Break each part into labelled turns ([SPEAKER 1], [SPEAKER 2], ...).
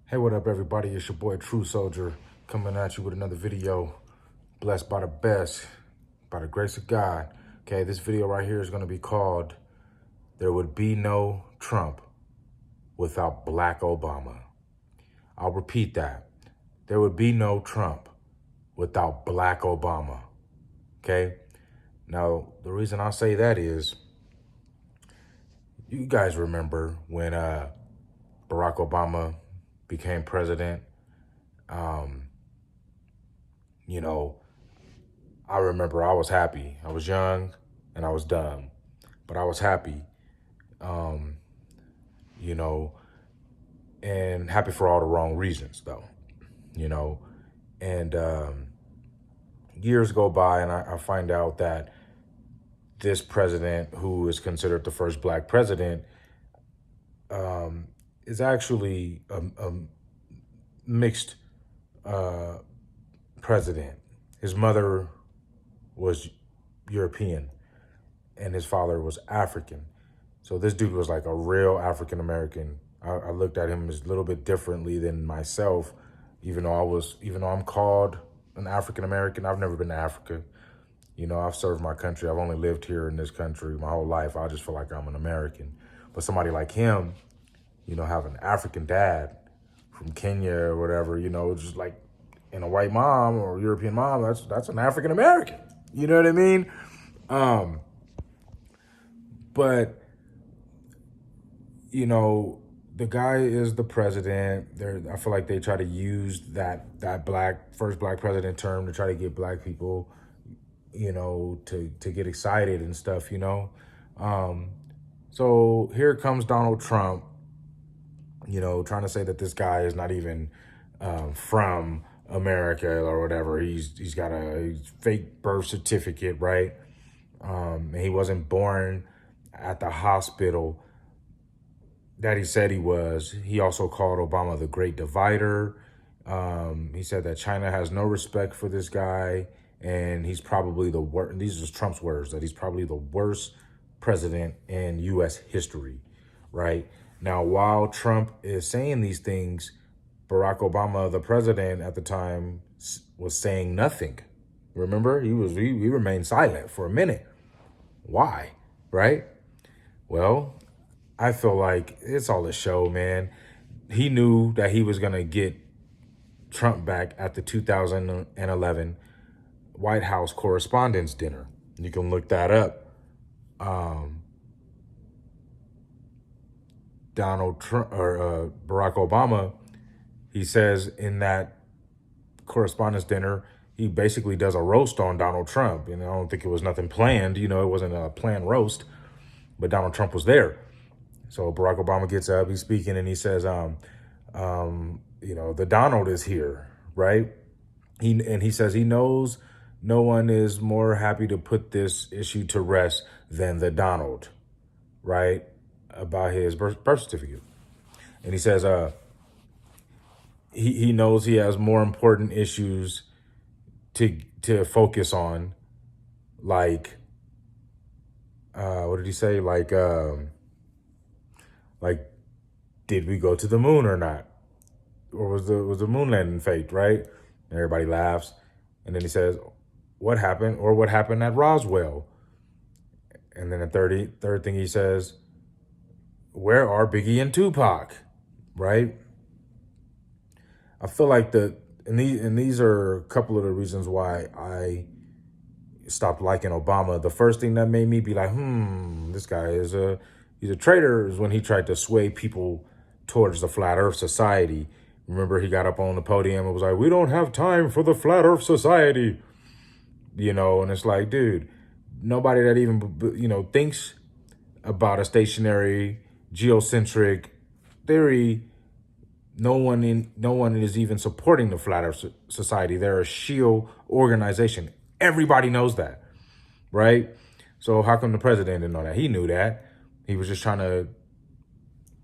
[SPEAKER 1] Hey, what up, everybody? It's your boy True Soldier coming at you with another video. Blessed by the best, by the grace of God. Okay, this video right here is going to be called There Would Be No Trump Without Black Obama. I'll repeat that. There would be no Trump without Black Obama. Okay? Now, the reason I say that is, you guys remember when Barack Obama became president. You know, I remember I was happy. I was young and I was dumb, but I was happy, you know, and happy for all the wrong reasons, though, you know. And years go by and I find out that this president, who is considered the first black president, is actually a mixed president. His mother was European and his father was African. So this dude was like a real African American. I looked at him as a little bit differently than myself, even though I'm called an African American. I've never been to Africa. You know, I've served my country. I've only lived here in this country my whole life. I just feel like I'm an American. But somebody like him, you know, have an African dad from Kenya or whatever, you know, just like in a white mom or European mom, that's an African American. You know what I mean? But you know, the guy is the president. I feel like they try to use that first black president term to try to get black people, you know, to get excited and stuff, you know. So here comes Donald Trump, you know, trying to say that this guy is not even from America or whatever. He's got a fake birth certificate, right? And he wasn't born at the hospital that he said he was. He also called Obama the Great Divider. He said that China has no respect for this guy, and he's probably the worst. These are Trump's words, that he's probably the worst president in U.S. history, right? Now, while Trump is saying these things, Barack Obama, the president at the time, was saying nothing. Remember, he remained silent for a minute. Why? Right? Well, I feel like it's all a show, man. He knew that he was going to get Trump back at the 2011 White House Correspondents' Dinner. You can look that up. Donald Trump or Barack Obama, he says in that Correspondents' Dinner, he basically does a roast on Donald Trump. And I don't think it was nothing planned. You know, it wasn't a planned roast, but Donald Trump was there. So Barack Obama gets up, he's speaking, and he says, you know, the Donald is here, right? He says he knows no one is more happy to put this issue to rest than the Donald, right? About his birth certificate. And he says he knows he has more important issues to focus on, like what did he say? Like did we go to the moon or not? Or was the moon landing faked, right? And everybody laughs. And then he says, what happened at Roswell? And then the third thing he says, where are Biggie and Tupac? Right? I feel like these are a couple of the reasons why I stopped liking Obama. The first thing that made me be like, this guy he's a traitor, is when he tried to sway people towards the Flat Earth Society. Remember, he got up on the podium and was like, we don't have time for the Flat Earth Society. You know, and it's like, dude, nobody that even, you know, thinks about a stationary geocentric theory, no one is even supporting the Flat Earth Society. They're a shield organization. Everybody knows that, right? So how come the president didn't know that? He knew that. He was just trying to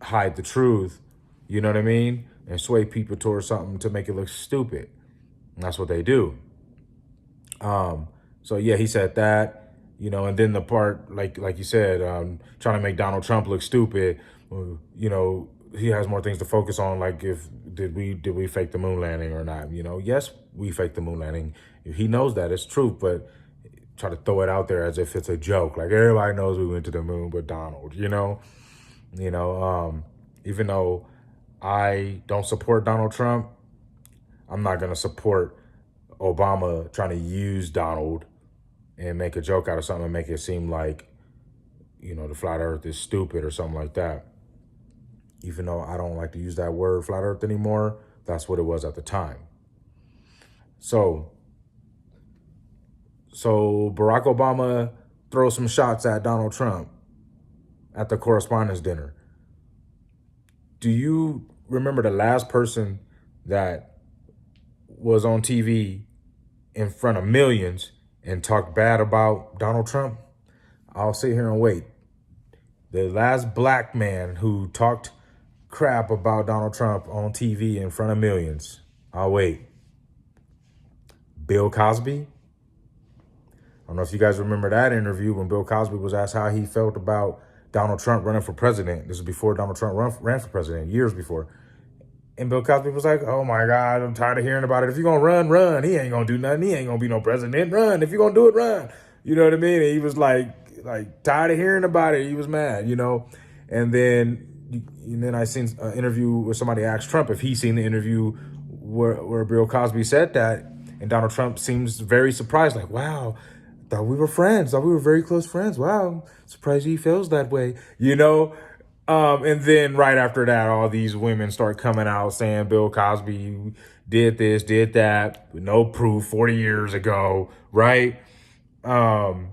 [SPEAKER 1] hide the truth, you know what I mean? And sway people towards something to make it look stupid. And that's what they do. So yeah, he said that, you know, and then the part, like you said, trying to make Donald Trump look stupid, you know, he has more things to focus on, like if did we fake the moon landing or not? Yes, we faked the moon landing. He knows that it's true, but try to throw it out there as if it's a joke. Like everybody knows we went to the moon, but Donald, you know. Even though I don't support Donald Trump, I'm not gonna support Obama trying to use Donald and make a joke out of something and make it seem like the flat Earth is stupid or something like that. Even though I don't like to use that word flat Earth anymore, that's what it was at the time. So Barack Obama throws some shots at Donald Trump at the correspondence dinner. Do you remember the last person that was on TV in front of millions and talked bad about Donald Trump? I'll sit here and wait. The last black man who talked crap about Donald Trump on TV in front of millions. I'll wait. Bill Cosby? I don't know if you guys remember that interview when Bill Cosby was asked how he felt about Donald Trump running for president. This was before Donald Trump ran for president, years before. And Bill Cosby was like, oh my God, I'm tired of hearing about it. If you're going to run, run. He ain't going to do nothing. He ain't going to be no president. Run. If you're going to do it, run. You know what I mean? And he was like tired of hearing about it. He was mad, And then I seen an interview where somebody asked Trump if he seen the interview where Bill Cosby said that. And Donald Trump seems very surprised, like, wow, thought we were friends. Thought we were very close friends. Wow, surprised he feels that way, And then right after that, all these women start coming out saying Bill Cosby did this, did that, with no proof 40 years ago, right? And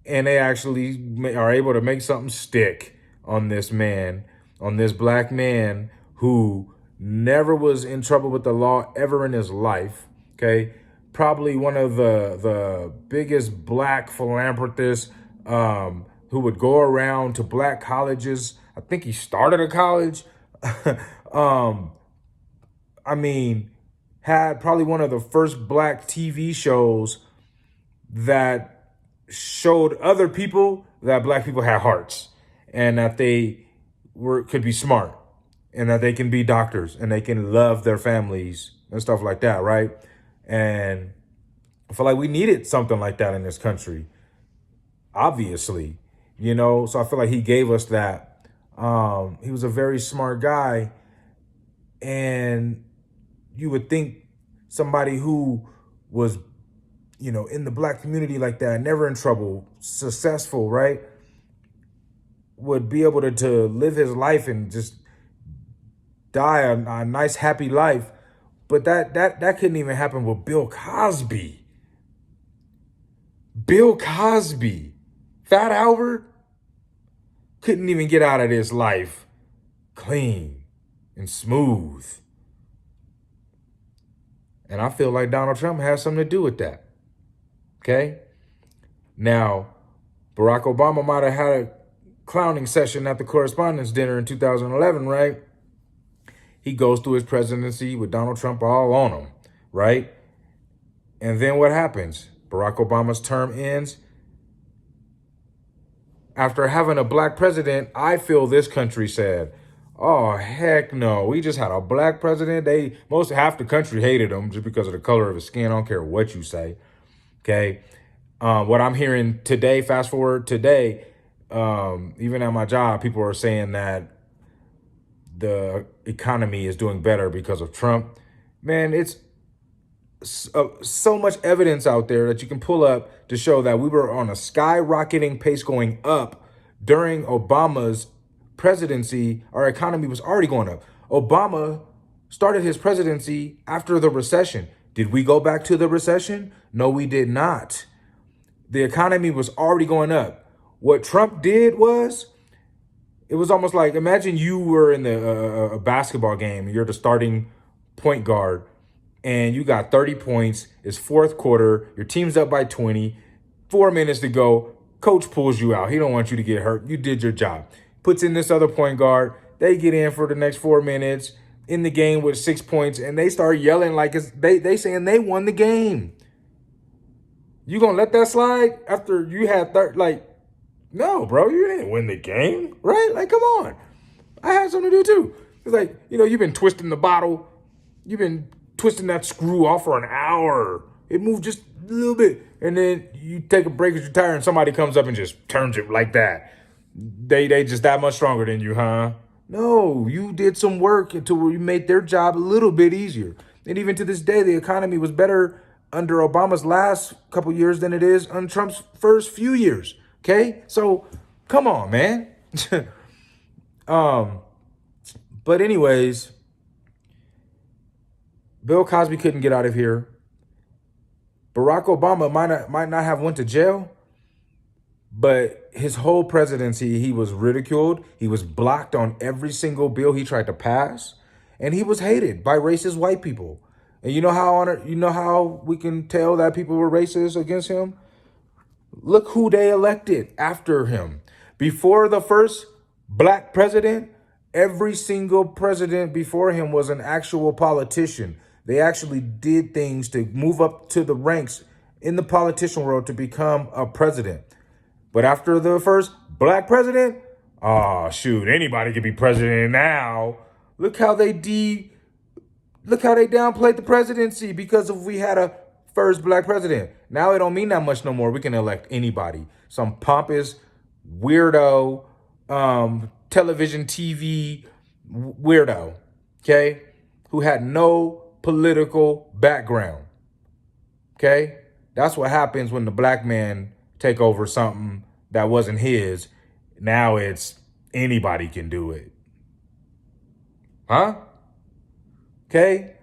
[SPEAKER 1] they actually are able to make something stick on this man, on this black man who never was in trouble with the law ever in his life, okay? Probably one of the biggest black philanthropists who would go around to black colleges. I think he started a college. Had probably one of the first black TV shows that showed other people that black people had hearts and that they could be smart and that they can be doctors and they can love their families and stuff like that, right? And I feel like we needed something like that in this country, obviously, So I feel like he gave us that. He was a very smart guy, and you would think somebody who was, in the black community like that, never in trouble, successful, right, would be able to live his life and just die a nice, happy life. But that couldn't even happen with Bill Cosby. Bill Cosby, Fat Albert, couldn't even get out of this life clean and smooth. And I feel like Donald Trump has something to do with that. Okay? Now, Barack Obama might have had a clowning session at the correspondence dinner in 2011, right? He goes through his presidency with Donald Trump all on him, right? And then what happens? Barack Obama's term ends. After having a black president, I feel this country said, oh, heck no. We just had a black president. Half the country hated him just because of the color of his skin. I don't care what you say. Okay. What I'm hearing today, fast forward today, even at my job, people are saying that the economy is doing better because of Trump. Man, it's so much evidence out there that you can pull up to show that we were on a skyrocketing pace going up during Obama's presidency. Our economy was already going up. Obama started his presidency after the recession. Did we go back to the recession? No, we did not. The economy was already going up. What Trump did was, it was almost like, imagine you were in a basketball game. You're the starting point guard and you got 30 points. It's fourth quarter. Your team's up by 20. 4 minutes to go. Coach pulls you out. He don't want you to get hurt. You did your job. Puts in this other point guard. They get in for the next 4 minutes in the game with 6 points, and they start yelling like they saying they won the game. You gonna let that slide after you had no, bro, you didn't win the game, right? Like, come on. I had something to do too. It's like, you've been twisting the bottle. You've been twisting that screw off for an hour. It moved just a little bit. And then you take a break as you're tired and somebody comes up and just turns it like that. They just that much stronger than you, huh? No, you did some work until you made their job a little bit easier. And even to this day, the economy was better under Obama's last couple years than it is on Trump's first few years. Okay? So come on, man. But anyways, Bill Cosby couldn't get out of here. Barack Obama might not have went to jail, but his whole presidency, he was ridiculed. He was blocked on every single bill he tried to pass, and he was hated by racist white people. And you know how we can tell that people were racist against him? Look who they elected after him. Before the first black president, every single president before him was an actual politician. They actually did things to move up to the ranks in the politician world to become a president. But after the first black president, oh shoot, anybody could be president now. Look how they downplayed the presidency because if we had a first black president. Now it don't mean that much no more. We can elect anybody. Some pompous weirdo, television TV weirdo, okay, who had no political background. Okay? That's what happens when the black man take over something that wasn't his. Now it's anybody can do it. Huh? Okay?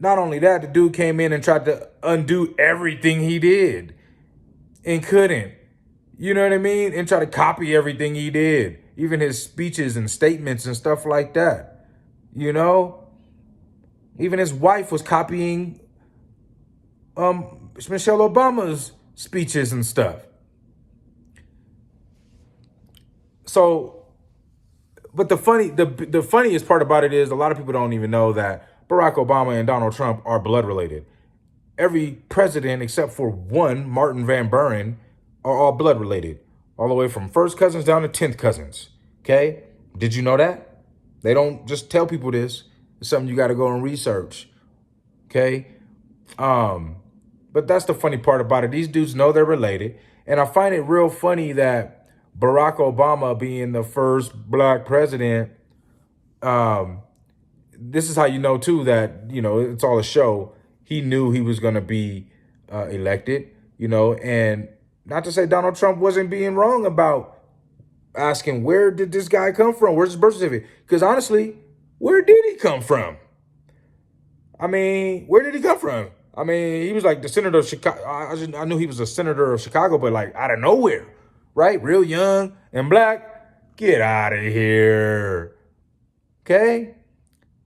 [SPEAKER 1] Not only that, the dude came in and tried to undo everything he did and couldn't. You know what I mean? And try to copy everything he did. Even his speeches and statements and stuff like that. You know? Even his wife was copying Michelle Obama's speeches and stuff. So, but the funniest part about it is a lot of people don't even know that Barack Obama and Donald Trump are blood related. Every president except for one, Martin Van Buren, are all blood related. All the way from first cousins down to 10th cousins. Okay? Did you know that? They don't just tell people this. It's something you got to go and research. Okay? But that's the funny part about it. These dudes know they're related. And I find it real funny that Barack Obama being the first black president, this is how you know, too, that, it's all a show. He knew he was going to be elected, and not to say Donald Trump wasn't being wrong about asking, where did this guy come from? Where's his birth certificate? Because honestly, where did he come from? I mean, where did he come from? I mean, he was like the senator of Chicago. I knew he was a senator of Chicago, but like out of nowhere, right? Real young and black. Get out of here. Okay?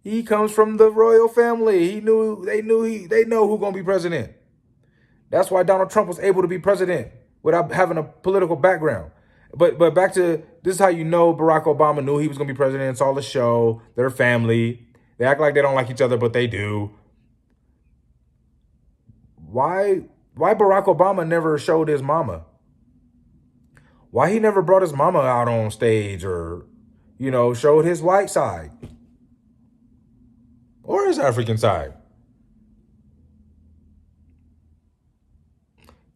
[SPEAKER 1] He comes from the royal family. They know who's going to be president. That's why Donald Trump was able to be president without having a political background. But back to, this is how you know Barack Obama knew he was going to be president. It's all a show. They're family. They act like they don't like each other, but they do. Why Barack Obama never showed his mama? Why he never brought his mama out on stage or, showed his white side? Or his African side?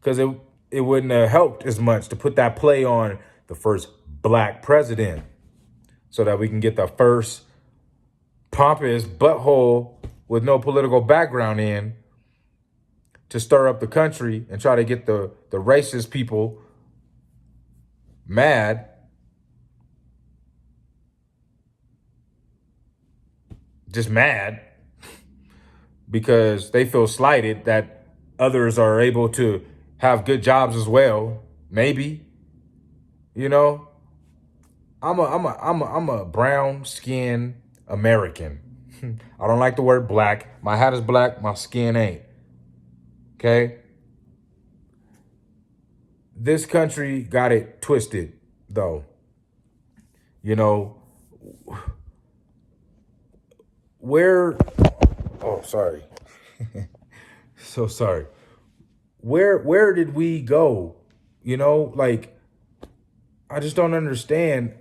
[SPEAKER 1] Because it wouldn't have helped as much to put that play on the first black president so that we can get the first pompous butthole with no political background in to stir up the country and try to get the racist people mad. Just mad because they feel slighted that others are able to have good jobs as well. Maybe, I'm a brown skinned American. I don't like the word black. My hat is black. My skin ain't. Okay. This country got it twisted, though. Sorry. So sorry. Where did we go? I just don't understand.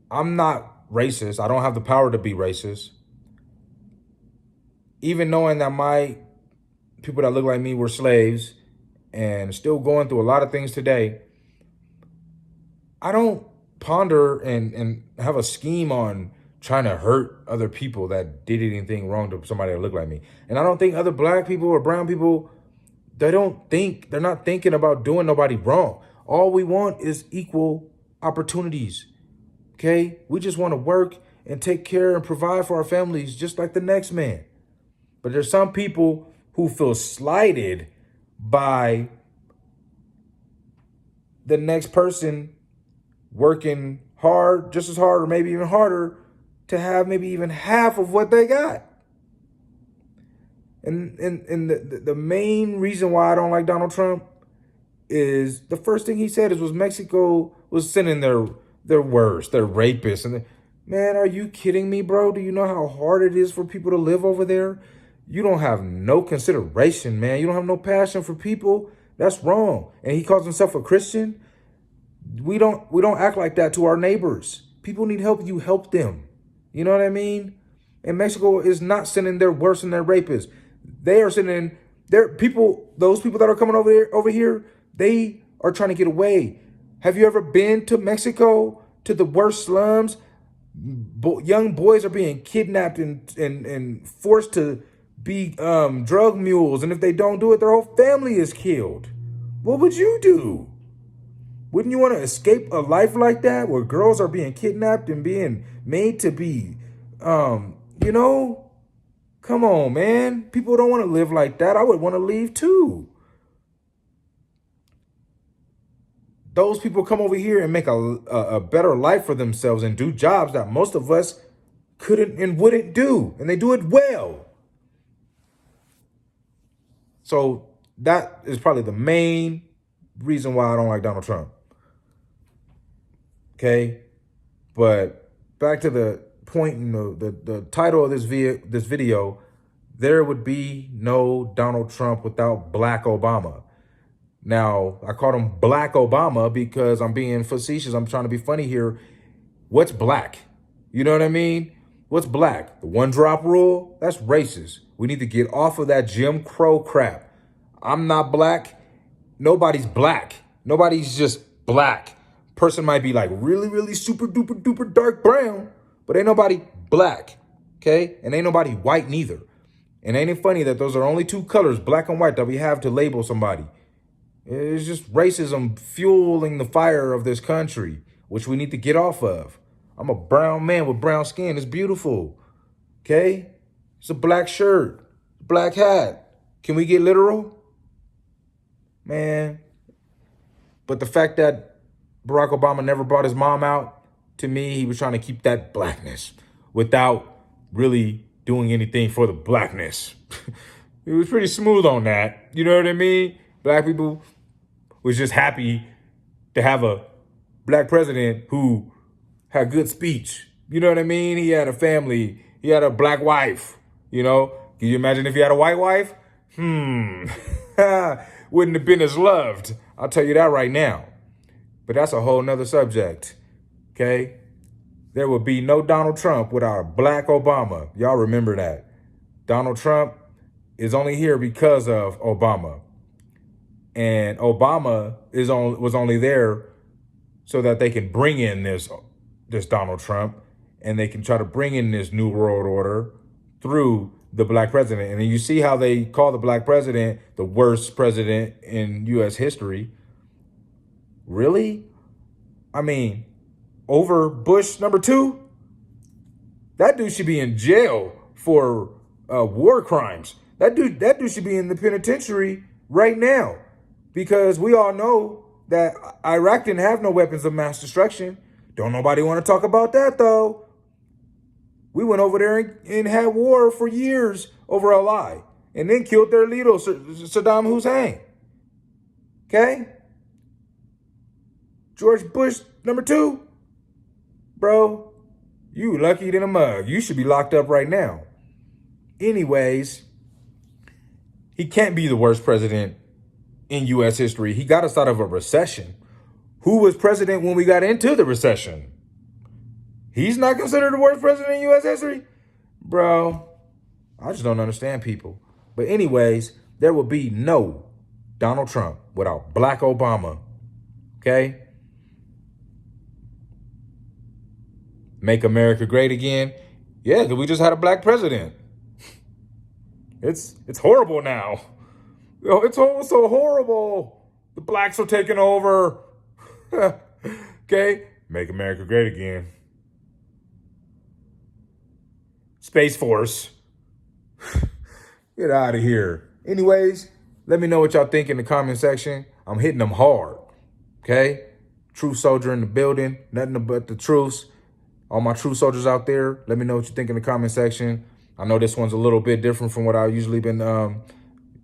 [SPEAKER 1] I'm not racist. I don't have the power to be racist. Even knowing that my people that look like me were slaves and still going through a lot of things today, I don't ponder and have a scheme on trying to hurt other people that did anything wrong to somebody that looked like me. And I don't think other black people or brown people, they're not thinking about doing nobody wrong. All we want is equal opportunities. Okay? We just want to work and take care and provide for our families just like the next man. But there's some people who feel slighted by the next person working hard, just as hard or maybe even harder, to have maybe even half of what they got. And the main reason why I don't like Donald Trump is the first thing he said was Mexico was sending their worst, their rapists. And man, are you kidding me, bro? Do you know how hard it is for people to live over there? You don't have no consideration, man. You don't have no passion for people. That's wrong. And he calls himself a Christian. We don't act like that to our neighbors. People need help, you help them. You know what I mean? And Mexico is not sending their worst and their rapists. They are sending their people, those people that are coming over here, they are trying to get away. Have you ever been to Mexico, to the worst slums? Young boys are being kidnapped and forced to be drug mules. And if they don't do it, their whole family is killed. What would you do? Wouldn't you want to escape a life like that where girls are being kidnapped and being made to be, Come on, man. People don't want to live like that. I would want to leave too. Those people come over here and make a better life for themselves and do jobs that most of us couldn't and wouldn't do. And they do it well. So that is probably the main reason why I don't like Donald Trump. Okay? But back to the point in the title of this video, there would be no Donald Trump without Black Obama. Now, I called him Black Obama because I'm being facetious. I'm trying to be funny here. What's black? You know what I mean? What's black? The one drop rule? That's racist. We need to get off of that Jim Crow crap. I'm not black. Nobody's black. Nobody's just black. Person might be like really, really super duper duper dark brown, but ain't nobody black. Okay? And ain't nobody white neither. And ain't it funny that those are only two colors, black and white, that we have to label somebody? It's just racism fueling the fire of this country, which we need to get off of. I'm a brown man with brown skin. It's beautiful. Okay? It's a black shirt, black hat. Can we get literal? Man. But the fact that Barack Obama never brought his mom out, to me, he was trying to keep that blackness without really doing anything for the blackness. He was pretty smooth on that. You know what I mean? Black people was just happy to have a black president who had good speech. You know what I mean? He had a family. He had a black wife. You know? Can you imagine if he had a white wife? Wouldn't have been as loved. I'll tell you that right now. But that's a whole nother subject. Okay? There would be no Donald Trump without a Black Obama. Y'all remember that. Donald Trump is only here because of Obama. And Obama was only there so that they can bring in this Donald Trump, and they can try to bring in this new world order through the black president. And then you see how they call the black president the worst president in U.S. history. Really? I mean, over Bush #2? That dude should be in jail for war crimes. That dude should be in the penitentiary right now, because we all know that Iraq didn't have no weapons of mass destruction. Don't nobody want to talk about that, though. We went over there and had war for years over a lie, and then killed their leader, Saddam Hussein. Okay? George Bush #2? Bro, you lucky than a mug. You should be locked up right now. Anyways, he can't be the worst president in U.S. history. He got us out of a recession. Who was president when we got into the recession? He's not considered the worst president in U.S. history? Bro, I just don't understand people. But anyways, there will be no Donald Trump without Black Obama. Okay? Make America great again? Yeah, because we just had a black president. It's horrible now. It's all so horrible. The blacks are taking over. Okay? Make America great again. Space Force. Get out of here. Anyways, let me know what y'all think in the comment section. I'm hitting them hard. Okay? True soldier in the building. Nothing but the truths. All my true soldiers out there, let me know what you think in the comment section. I know this one's a little bit different from what I've usually been,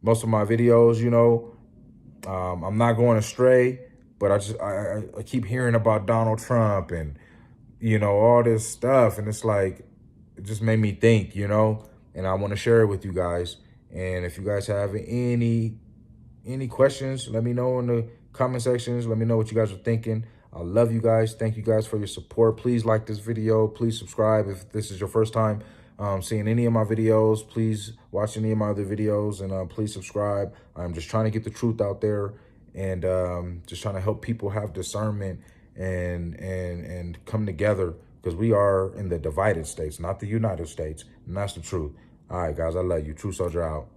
[SPEAKER 1] most of my videos, you know. I'm not going astray, but I keep hearing about Donald Trump and, you know, all this stuff. And it's like, it just made me think, you know, and I want to share it with you guys. And if you guys have any questions, let me know in the comment sections. Let me know what you guys are thinking. I love you guys. Thank you guys for your support. Please like this video. Please subscribe if this is your first time seeing any of my videos. Please watch any of my other videos, and please subscribe. I'm just trying to get the truth out there, and just trying to help people have discernment and come together, because we are in the divided states, not the United States, and that's the truth. All right, guys, I love you. True Soldier out.